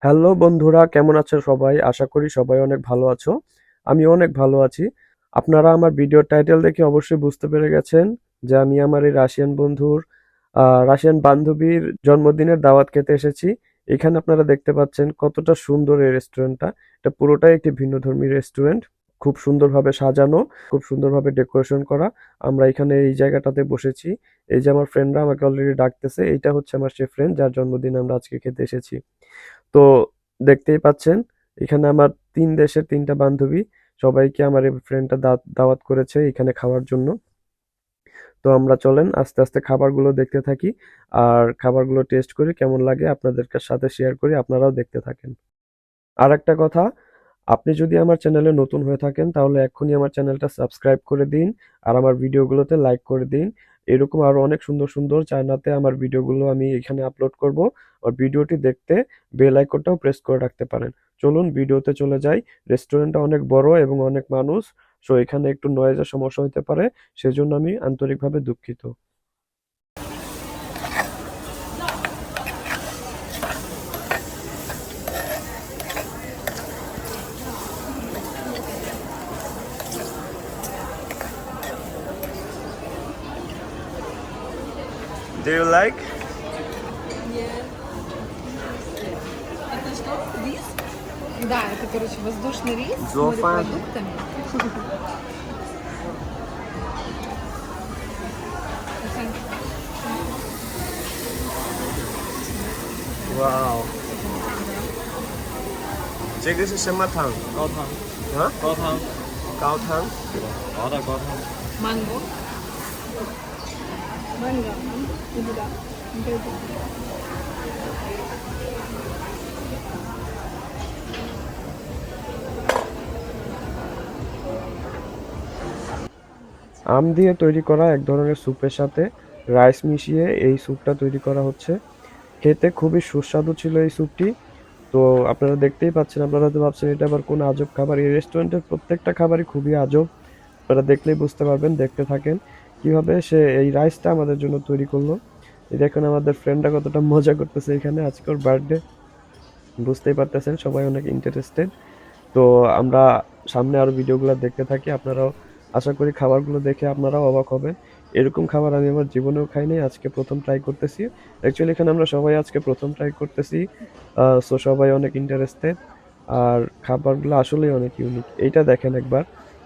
Hello বন্ধুরা, কেমন আছো সবাই? আশা করি সবাই অনেক ভালো আছো। আমি অনেক ভালো আছি। আপনারা আমার ভিডিওর টাইটেল দেখে অবশ্যই বুঝতে পেরে গেছেন যে আমি আমার এই রাশিয়ান বান্ধবীর জন্মদিনের দাওয়াত খেতে এসেছি। এখানে আপনারা দেখতে পাচ্ছেন কতটা সুন্দর এই রেস্টুরেন্টটা। এটা পুরোটাই একটি ভিন্নধর্মী রেস্টুরেন্ট। খুব সুন্দরভাবে সাজানো, খুব সুন্দরভাবে ডেকোরেশন করা। আমরা এখানে এই জায়গাটাতে বসেছি। এই যে আমার ফ্রেন্ডরা আমাকে অলরেডি ডাকতেছে। এইটা হচ্ছে আমার সেই ফ্রেন্ড যার জন্মদিন আমরা আজকে খেতে এসেছি। তো দেখতেই পাচ্ছেন এখানে আমার ৩ দেশের ৩ টা বান্ধবী সবাইকে আমার এই ফ্রেন্ডটা দাওয়াত করেছে এখানে খাওয়ার জন্য। তো আমরা চলেন আস্তে, আস্তে খাবারগুলো দেখতে থাকি। আর খাবারগুলো টেস্ট করি কেমন লাগে আপনাদের সাথে শেয়ার করি, আপনারাও দেখতে থাকেন। আরেকটা কথা, আপনি যদি আমার চ্যানেলে নতুন হয়ে থাকেন তাহলে এক্ষুনি আমার চ্যানেলটা সাবস্ক্রাইব করে দিন আর আমার ভিডিওগুলোতে লাইক করে দিন। এরকম আরো অনেক সুন্দর সুন্দর চায়নাতে আমার ভিডিওগুলো আমি এখানে আপলোড করব। আর ভিডিওটি দেখতে বেল আইকনটাও প্রেস করে রাখতে পারেন। চলুন ভিডিওতে চলে যাই। রেস্টুরেন্টটা অনেক বড় এবং অনেক মানুষ, সো এখানে একটু নয়েজের সমস্যা হতে পারে, সেজন্য আমি আন্তরিকভাবে দুঃখিত। Do you like? Это что? Рис? Да, это, короче, воздушный рис с Зофан. морепродуктами. Wow. 这个是什么汤？高汤，啊？高汤，高汤。熬的高汤。 Манго. Манго. Да. আম দিয়ে তৈরি করা এক ধরনের স্যুপের সাথে রাইস মিশিয়ে এই স্যুপটা তৈরি করা হচ্ছে। খেতে খুবই সুস্বাদু ছিল এই স্যুপটি। তো আপনারা দেখতেই পাচ্ছেন, আপনারা হয়তো ভাবছেন এটা আবার কোন আজব খাবার। এই রেস্টুরেন্টের প্রত্যেকটা খাবারই খুবই আজব। আপনারা দেখলেই বুঝতে পারবেন, দেখতে থাকেন কিভাবে সে এই রাইসটা আমাদের জন্য তৈরি করলো। এই দেখুন আমাদের ফ্রেন্ডরা কতটা মজা করতেছে এখানে, আজকে ওর বার্থডে। বুঝতেই পারতেছেন সবাই অনেক ইন্টারেস্টেড। তো আমরা সামনে আরো ভিডিওগুলো দেখতে থাকি। আপনারাও আশা করি খাবারগুলো দেখে আপনারাও অবাক হবেন। এরকম খাবার আমি আমার জীবনেও খাইনি, আজকে প্রথম ট্রাই করতেছি। অ্যাকচুয়ালি এখানে আমরা সবাই আজকে প্রথম ট্রাই করতেছি। সো সবাই অনেক ইন্টারেস্টেড। আর খাবারগুলো আসলেই অনেক ইউনিক। এইটা দেখেন একবার,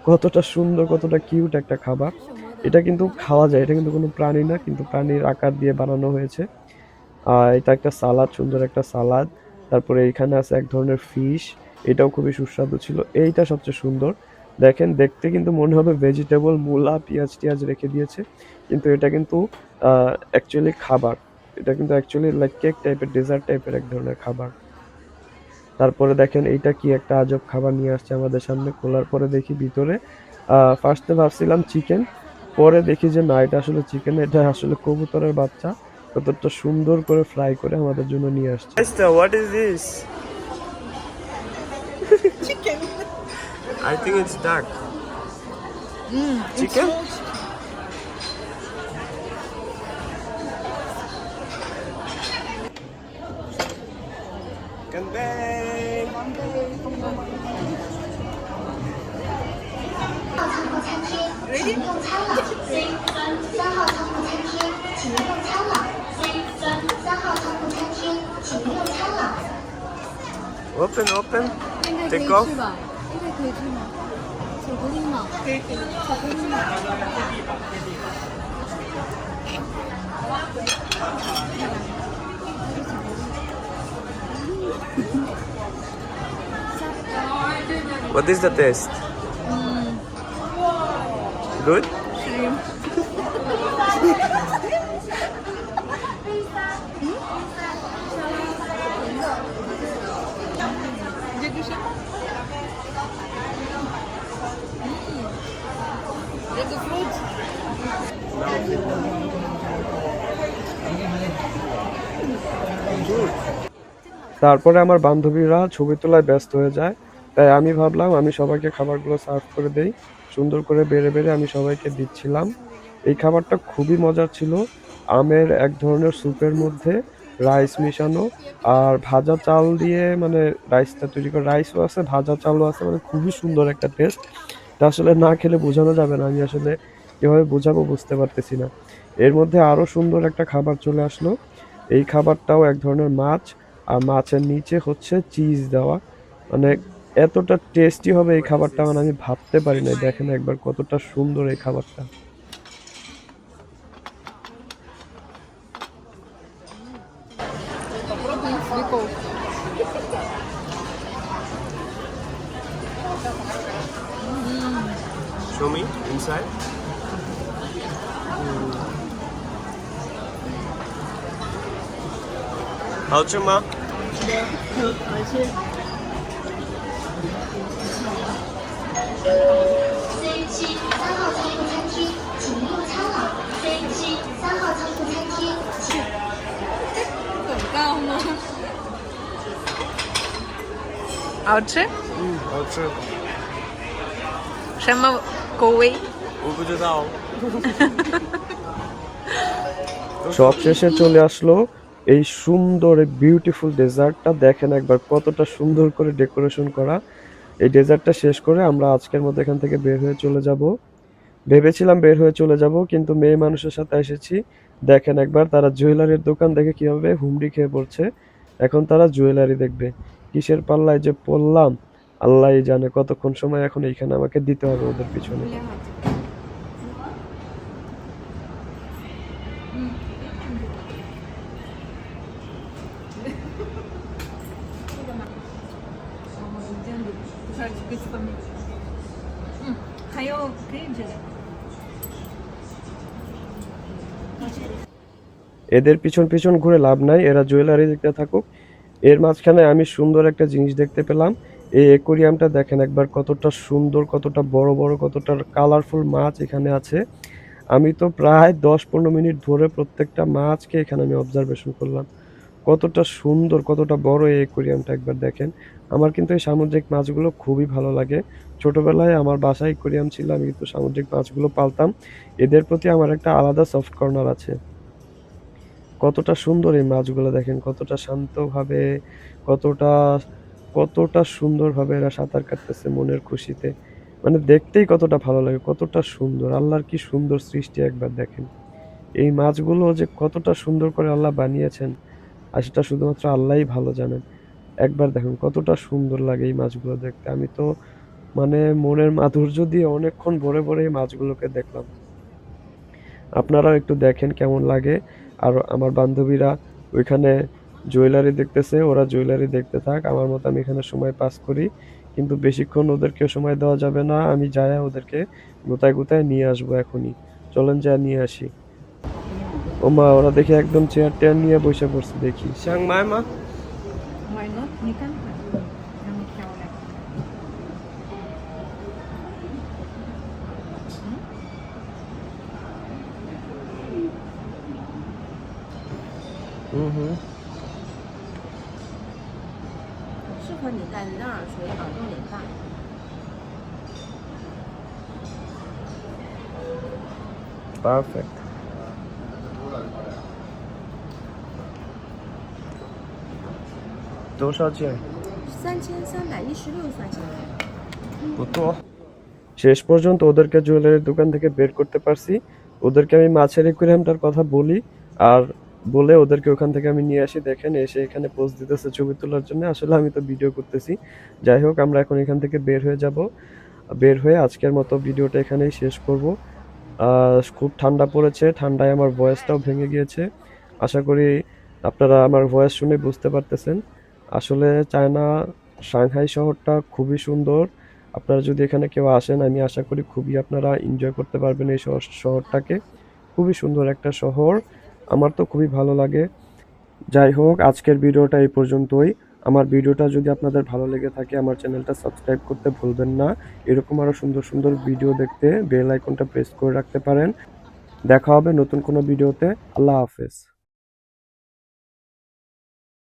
কতটা সুন্দর, কতটা কিউট একটা খাবার। এটা কিন্তু খাওয়া যায়, এটা কিন্তু কোনো প্রাণী না, কিন্তু প্রাণীর আকার দিয়ে বানানো হয়েছে। এটা একটা সালাদ, সুন্দর একটা সালাদ। তারপরে এইখানে আছে এক ধরনের ফিশ, এটাও খুবই সুস্বাদু ছিল। এইটা সবচেয়ে সুন্দর। দেখেন দেখতে কিন্তু মনে হবে ভেজিটেবল, মূলা, পেঁয়াজ-টিয়াজ রেখে দিয়েছে। কিন্তু এটা কিন্তু অ্যাকচুয়ালি খাবার। এটা কিন্তু অ্যাকচুয়ালি লাইক কেক টাইপের, ডেজার্ট টাইপের এক ধরনের খাবার। তারপরে দেখেন এইটা কি একটা আজব খাবার নিয়ে আসছে আমাদের সামনে। খোলার পরে দেখি ভিতরে ফার্স্টে ভাবছিলাম চিকেন, পরে দেখি যে না, এটা আসলে চিকেন না, এটা আসলে কবুতরের বাচ্চা। কতটা সুন্দর করে ফ্রাই করে আমাদের জন্য নিয়ে আসছে। What is this? Chicken. I think it's duck. Chicken? Ganbei. 号仓库餐厅，请您用餐了。C3号仓库餐厅，请您用餐了。C3号仓库餐厅，请您用餐了。Open. 应该可以 Take off. 去吧？应该可以去吗？巧克力吗？可以。巧克力吗？ What is the taste? Good? Shrimp. Дедушка. Это фрукт. তারপরে আমার বান্ধবীরা ছবি তোলায় ব্যস্ত হয়ে যায়, তাই আমি ভাবলাম আমি সবাইকে খাবারগুলো সার্ভ করে দেই। সুন্দর করে বেড়ে বেড়ে আমি সবাইকে দিচ্ছিলাম। এই খাবারটা খুবই মজার ছিল। আমের এক ধরনের স্যুপের মধ্যে রাইস মিশানো আর ভাজা চাল দিয়ে মানে রাইসটা তৈরি করা, রাইসও আছে ভাজা চালও আছে, মানে খুবই সুন্দর একটা টেস্ট। তা আসলে না খেলে বোঝানো যাবে না, আমি আসলে কিভাবে বোঝাবো বুঝতে পারতেছি না। এর মধ্যে আরো সুন্দর একটা খাবার চলে আসলো। এই খাবারটাও এক ধরনের মাছ, আর মাছের নিচে হচ্ছে চিজ দেওয়া, মানে এতটা টেস্টি হবে এই খাবারটা, মানে আমি ভাবতে পারি নাই। দেখেন একবার কতটা সুন্দর এই খাবারটা। Попробуем свеколку. Show me inside.好吃吗？C7-3号仓库餐厅，请用餐了。C7-3号仓库餐厅，请。广告吗？好吃？好吃。什么口味？我不知道。সব শেষে চলে আসলো এই সুন্দর বিউটিফুল ডেজার্টটা। দেখেন একবার কতটা সুন্দর করে ডেকোরেশন করা। এই ডেজার্টটা শেষ করে আমরা আজকের মধ্যে এখান থেকে বের হয়ে চলে যাব। ভেবেছিলাম বের হয়ে চলে যাব, কিন্তু মেয়ে মানুষের সাথে এসেছি। দেখেন একবার তারা জুয়েলারির দোকান দেখে কিভাবে হুমড়ি খেয়ে পড়ছে। এখন তারা জুয়েলারি দেখবে। কিসের পাল্লায় যে পড়লাম আল্লাহই জানে। কতক্ষণ সময় এখন এইখানে আমাকে দিতে হবে ওদের পিছনে।嗯，还有可以这个。 এদের পিছন পিছন ঘুরে লাভ নাই, এরা জুয়েলারি দেখতে থাকুক। এর মাঝখানে আমি সুন্দর একটা জিনিস দেখতে পেলাম। এই অ্যাকোরিয়ামটা দেখেন একবার কতটা সুন্দর, কতটা বড় বড়, কতটা কালারফুল মাছ এখানে আছে। আমি তো প্রায় 10-15 মিনিট ধরে প্রত্যেকটা মাছকে এখানে আমি অবজারভেশন করলাম। কতটা সুন্দর, কতটা বড় এই অ্যাকোরিয়ামটা একবার দেখেন। আমার কিন্তু এই সামুদ্রিক মাছগুলো খুবই ভালো লাগে। ছোটবেলায় আমার বাসায় অ্যাকোরিয়াম ছিল, আমি কিন্তু সামুদ্রিক মাছগুলো পালতাম। এদের প্রতি আমার একটা আলাদা সফট কর্নার আছে। কতটা সুন্দর এই মাছগুলো দেখেন, কতটা শান্তভাবে, কতটা কতটা সুন্দরভাবে এরা সাঁতার কাটতেছে মনের খুশিতে। মানে দেখতেই কতটা ভালো লাগে, কতটা সুন্দর। আল্লাহর কি সুন্দর সৃষ্টি একবার দেখেন। এই মাছগুলো যে কতটা সুন্দর করে আল্লাহ বানিয়েছেন, আর সেটা শুধুমাত্র আল্লাহই ভালো জানেন। একবার দেখুন কতটা সুন্দর লাগে এই মাছগুলো দেখতে। আমি তো মানে মনের মাধুর্য দিয়ে অনেকক্ষণ ভরে ভরে এই মাছগুলোকে দেখলাম। আপনারাও একটু দেখেন কেমন লাগে। আর আমার বান্ধবীরা ওইখানে জুয়েলারি দেখতেছে, ওরা জুয়েলারি দেখতে থাক, আমার মতো আমি এখানে সময় পাস করি। কিন্তু বেশিক্ষণ ওদেরকে সময় দেওয়া যাবে না, আমি যাই ওদেরকে গোতায় গোতায় নিয়ে আসবো এখনই। চলেন যা নিয়ে আসি। ওমা ওরা দেখি একদম চেয়ার টেয়ার নিয়ে বসে পড়ছে দেখি। শ্যাং মায় মা 买呢？你看看，那么漂亮。হুম হুম 适合你戴，你的耳垂耳洞也大。 পারফেক্ট।多少钱3316算钱。 শেষ পর্যন্ত ওদেরকে জুয়েলারির দোকান থেকে বের করতে পারছি। ওদেরকে আমি মাছের অ্যাকুয়ারিয়ামটার কথা বলি, আর বলে ওদেরকে ওখান থেকে আমি নিয়ে আসি। দেখেন এসে এখানে পোজ দিতেছে ছবি তোলার জন্য। আসলে আমি তো ভিডিও করতেছি। যাই হোক আমরা এখন এখান থেকে বের হয়ে যাব। বের হয়ে আজকের মতো ভিডিওটা এখানেই শেষ করব। খুব ঠান্ডা পড়েছে, ঠান্ডায় আমার ভয়েসটাও ভেঙে গিয়েছে। আশা করি আপনারা আমার ভয়েস শুনে বুঝতে পারতেছেন। আসলে চায়না সাংহাই শহরটা খুবই সুন্দর। আপনারা যদি এখানে কেউ আসেন, আমি আশা করি খুবই আপনারা এনজয় করতে পারবেন এই শহরটাকে। খুবই সুন্দর একটা শহর, আমার তো খুবই ভালো লাগে। যাই হোক আজকের ভিডিওটা এই পর্যন্তই। আমার ভিডিওটা যদি আপনাদের ভালো লেগে থাকে আমার চ্যানেলটা সাবস্ক্রাইব করতে ভুলবেন না। এরকম আরো সুন্দর সুন্দর ভিডিও দেখতে বেল আইকনটা প্রেস করে রাখতে পারেন। দেখা হবে নতুন কোনো ভিডিওতে। আল্লাহ হাফেজ।